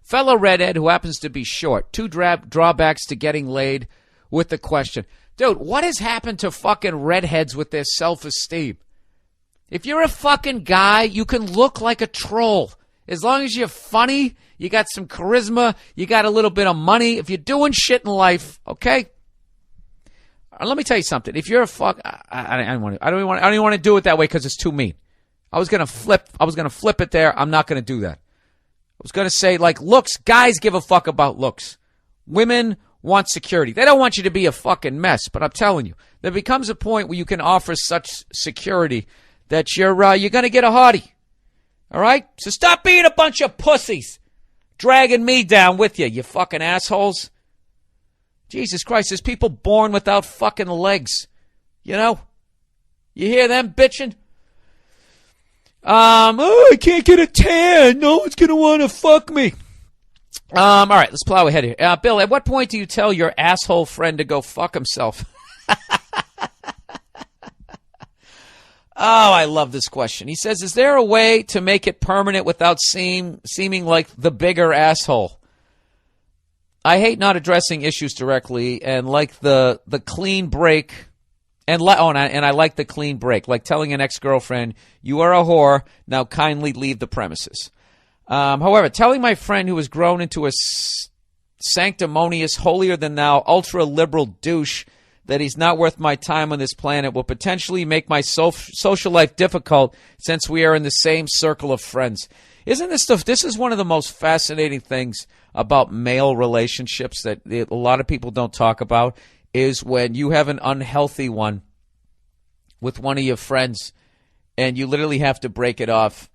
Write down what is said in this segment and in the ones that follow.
Fellow redhead who happens to be short. Two drawbacks to getting laid with the question. Dude, what has happened to fucking redheads with their self-esteem? If you're a fucking guy, you can look like a troll. As long as you're funny, you got some charisma, you got a little bit of money. If you're doing shit in life, okay? Let me tell you something. If you're a I don't even want to do it that way because it's too mean. I was gonna flip it there. I'm not gonna do that. I was gonna say, like, looks. Guys give a fuck about looks. Women want security. They don't want you to be a fucking mess. But I'm telling you, there becomes a point where you can offer such security that you're gonna get a hottie. All right. So stop being a bunch of pussies, dragging me down with you, you fucking assholes. Jesus Christ, there's people born without fucking legs. You know? You hear them bitching? I can't get a tan. No one's going to want to fuck me. All right, let's plow ahead here. Bill, at what point do you tell your asshole friend to go fuck himself? Oh, I love this question. He says, is there a way to make it permanent without seeming like the bigger asshole? I hate not addressing issues directly and like the clean break. And I like the clean break, like telling an ex-girlfriend, you are a whore, now kindly leave the premises. However, telling my friend who has grown into a sanctimonious, holier-than-thou, ultra-liberal douche that he's not worth my time on this planet will potentially make my social life difficult since we are in the same circle of friends. Isn't this stuff? This is one of the most fascinating things about male relationships that a lot of people don't talk about, is when you have an unhealthy one with one of your friends and you literally have to break it off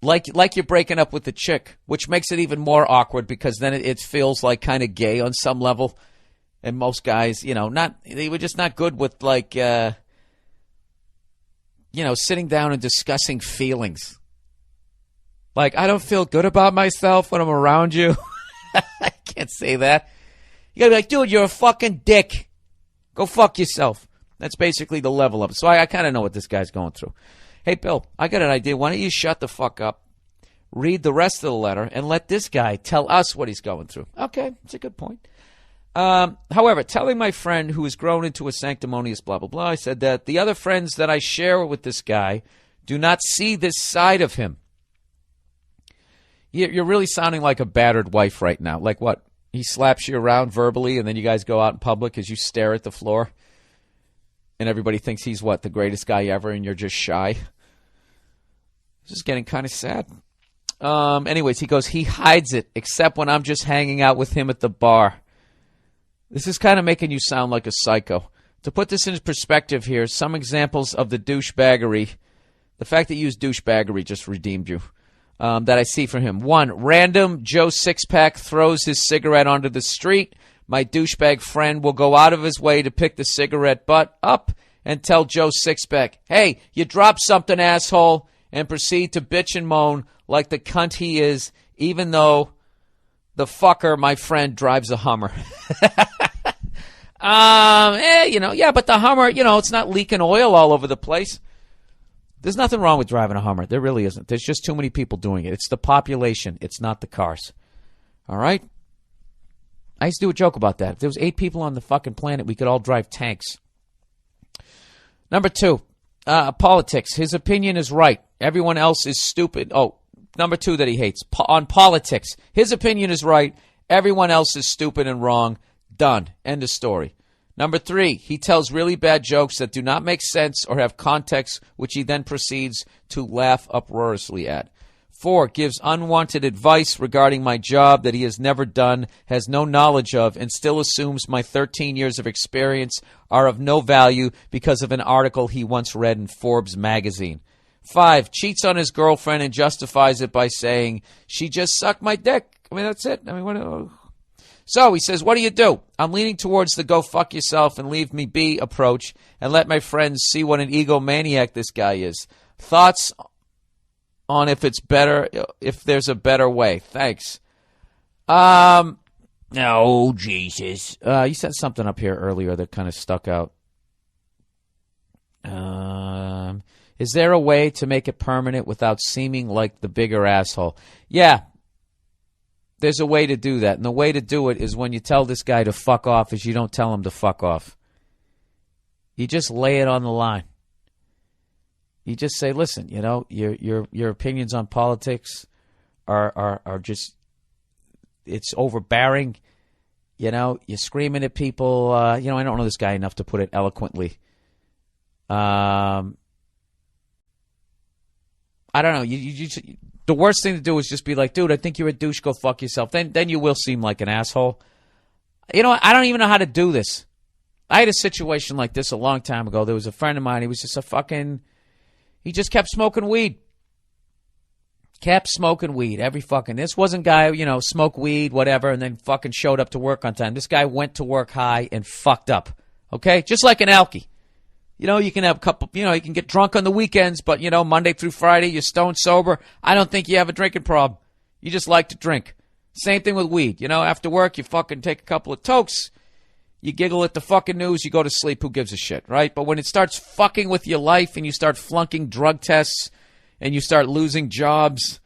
like you're breaking up with the chick, which makes it even more awkward because then it feels like kind of gay on some level. And most guys, they were just not good with sitting down and discussing feelings. Like, I don't feel good about myself when I'm around you. I can't say that. You gotta be like, dude, you're a fucking dick. Go fuck yourself. That's basically the level of it. So I kind of know what this guy's going through. Hey, Bill, I got an idea. Why don't you shut the fuck up, read the rest of the letter, and let this guy tell us what he's going through. Okay, that's a good point. However, telling my friend who has grown into a sanctimonious blah, blah, blah, I said that the other friends that I share with this guy do not see this side of him. You're really sounding like a battered wife right now. Like what? He slaps you around verbally and then you guys go out in public as you stare at the floor and everybody thinks he's what? The greatest guy ever and you're just shy. This is getting kind of sad. Anyways, he goes, he hides it except when I'm just hanging out with him at the bar. This is kind of making you sound like a psycho. To put this into perspective here, some examples of the douchebaggery, the fact that you use douchebaggery just redeemed you, that I see from him. 1, random Joe Sixpack throws his cigarette onto the street. My douchebag friend will go out of his way to pick the cigarette butt up and tell Joe Sixpack, hey, you dropped something, asshole, and proceed to bitch and moan like the cunt he is, even though the fucker, my friend, drives a Hummer. But the Hummer, it's not leaking oil all over the place. There's nothing wrong with driving a Hummer. There really isn't. There's just too many people doing it. It's the population. It's not the cars. All right? I used to do a joke about that. If there was 8 people on the fucking planet, we could all drive tanks. Number 2, politics. His opinion is right. Everyone else is stupid. Oh, number 2 that he hates. On politics. His opinion is right. Everyone else is stupid and wrong. Done. End of story. Number 3, he tells really bad jokes that do not make sense or have context, which he then proceeds to laugh uproariously at. 4, gives unwanted advice regarding my job that he has never done, has no knowledge of, and still assumes my 13 years of experience are of no value because of an article he once read in Forbes magazine. 5, cheats on his girlfriend and justifies it by saying, she just sucked my dick. I mean, that's it. I mean, what? So he says, what do you do? I'm leaning towards the go fuck yourself and leave me be approach and let my friends see what an egomaniac this guy is. Thoughts on if there's a better way. Thanks. No, Jesus. You said something up here earlier that kind of stuck out. Is there a way to make it permanent without seeming like the bigger asshole? Yeah. there's a way to do that. And the way to do it is when you tell this guy to fuck off is you don't tell him to fuck off. You just lay it on the line. You just say, listen, you know, your opinions on politics are just, it's overbearing. You know, you're screaming at people. You know, I don't know this guy enough to put it eloquently. I don't know. The worst thing to do is just be like, dude, I think you're a douche. Go fuck yourself. Then you will seem like an asshole. You know, I don't even know how to do this. I had a situation like this a long time ago. There was a friend of mine. He was just he just kept smoking weed. Kept smoking weed. This wasn't guy, you know, smoke weed, whatever, and then fucking showed up to work on time. This guy went to work high and fucked up. Okay? Just like an alkie. You know, you can have a couple, you know, you can get drunk on the weekends, but, you know, Monday through Friday, you're stone sober. I don't think you have a drinking problem. You just like to drink. Same thing with weed. You know, after work, you fucking take a couple of tokes. You giggle at the fucking news. You go to sleep. Who gives a shit, right? But when it starts fucking with your life and you start flunking drug tests and you start losing jobs,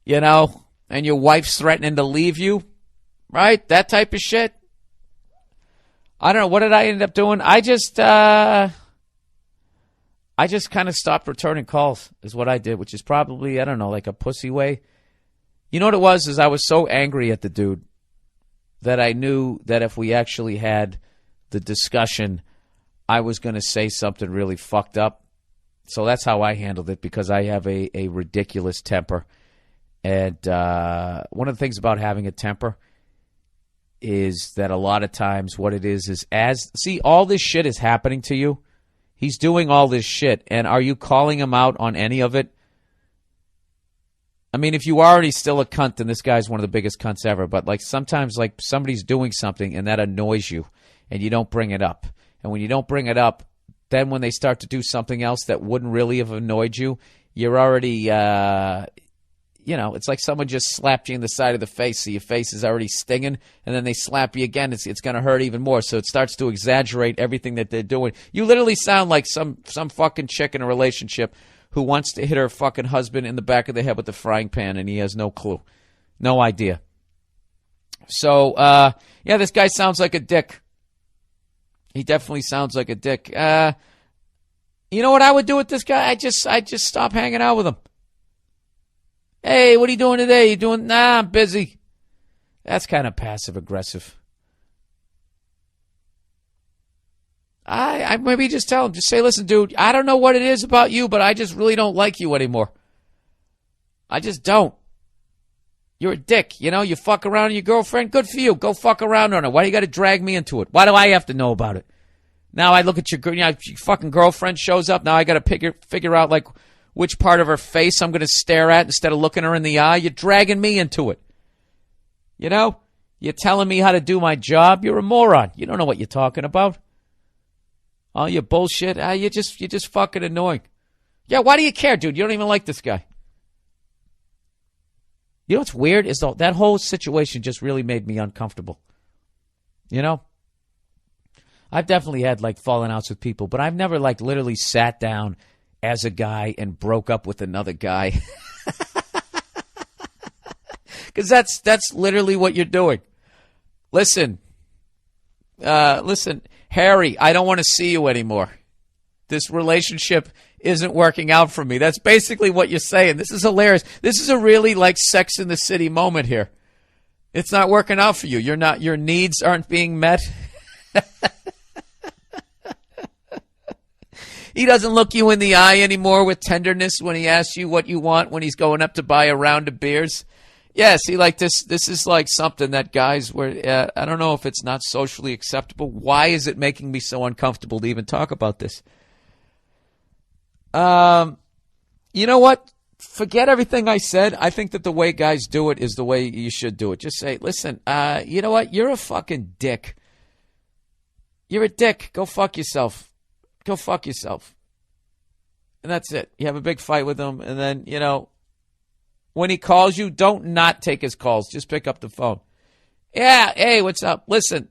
you know, and your wife's threatening to leave you, right? That type of shit. I don't know. What did I end up doing? I just kind of stopped returning calls is what I did, which is probably, I don't know, like a pussy way. You know what it was is I was so angry at the dude that I knew that if we actually had the discussion, I was going to say something really fucked up. So that's how I handled it because I have a ridiculous temper. And one of the things about having a temper is that a lot of times what it is all this shit is happening to you. He's doing all this shit, and are you calling him out on any of it? I mean, if you are already still a cunt, then this guy's one of the biggest cunts ever. But like sometimes like somebody's doing something and that annoys you, and you don't bring it up. And when you don't bring it up, then when they start to do something else that wouldn't really have annoyed you, you're already, you know, it's like someone just slapped you in the side of the face, so your face is already stinging, and then they slap you again. It's going to hurt even more, so it starts to exaggerate everything that they're doing. You literally sound like some fucking chick in a relationship who wants to hit her fucking husband in the back of the head with a frying pan, and he has no clue. No idea. So, yeah, this guy sounds like a dick. He definitely sounds like a dick. You know what I would do with this guy? I just stop hanging out with him. Hey, what are you doing today? You doing? Nah, I'm busy. That's kind of passive aggressive. I maybe just tell him, just say, listen, dude, I don't know what it is about you, but I just really don't like you anymore. I just don't. You're a dick, you know? You fuck around with your girlfriend. Good for you. Go fuck around on her. Why do you got to drag me into it? Why do I have to know about it? Now I look at your fucking girlfriend shows up. Now I got to figure out, like, which part of her face I'm going to stare at instead of looking her in the eye. You're dragging me into it. You know? You're telling me how to do my job. You're a moron. You don't know what you're talking about. All your bullshit. You're just fucking annoying. Yeah, why do you care, dude? You don't even like this guy. You know what's weird is that whole situation just really made me uncomfortable. You know? I've definitely had, like, falling outs with people, but I've never, like, literally sat down as a guy and broke up with another guy. Because that's literally what you're doing. Listen, Harry, I don't want to see you anymore. This relationship isn't working out for me. That's basically what you're saying. This is hilarious. This is a really like Sex in the City moment here. It's not working out for you. Your needs aren't being met. He doesn't look you in the eye anymore with tenderness when he asks you what you want when he's going up to buy a round of beers. Yeah, see, like this is like something that guys where I don't know if it's not socially acceptable. Why is it making me so uncomfortable to even talk about this? You know what? Forget everything I said. I think that the way guys do it is the way you should do it. Just say, listen, you know what? You're a fucking dick. You're a dick. Go fuck yourself. Go fuck yourself. And that's it. You have a big fight with him, and then, you know, when he calls you, don't not take his calls. Just pick up the phone. Yeah, hey, what's up? Listen,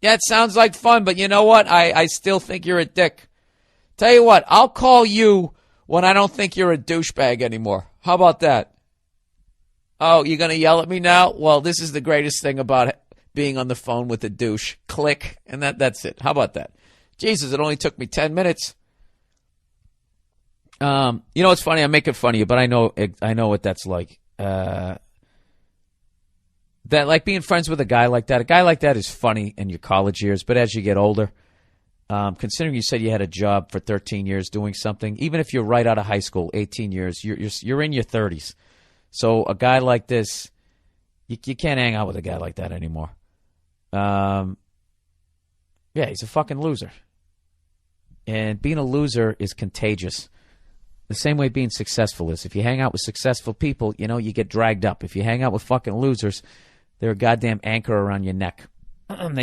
yeah, it sounds like fun, but you know what? I still think you're a dick. Tell you what, I'll call you when I don't think you're a douchebag anymore. How about that? Oh, you're going to yell at me now? Well, this is the greatest thing about being on the phone with a douche. Click, and that's it. How about that? Jesus, it only took me 10 minutes. You know, it's funny. I'm making fun of you, but I know what that's like. That like being friends with a guy like that. A guy like that is funny in your college years, but as you get older, considering you said you had a job for 13 years doing something, even if you're right out of high school, 18 years, you're in your 30s. So a guy like this, you can't hang out with a guy like that anymore. Yeah, he's a fucking loser. And being a loser is contagious. The same way being successful is. If you hang out with successful people, you know, you get dragged up. If you hang out with fucking losers, they're a goddamn anchor around your neck.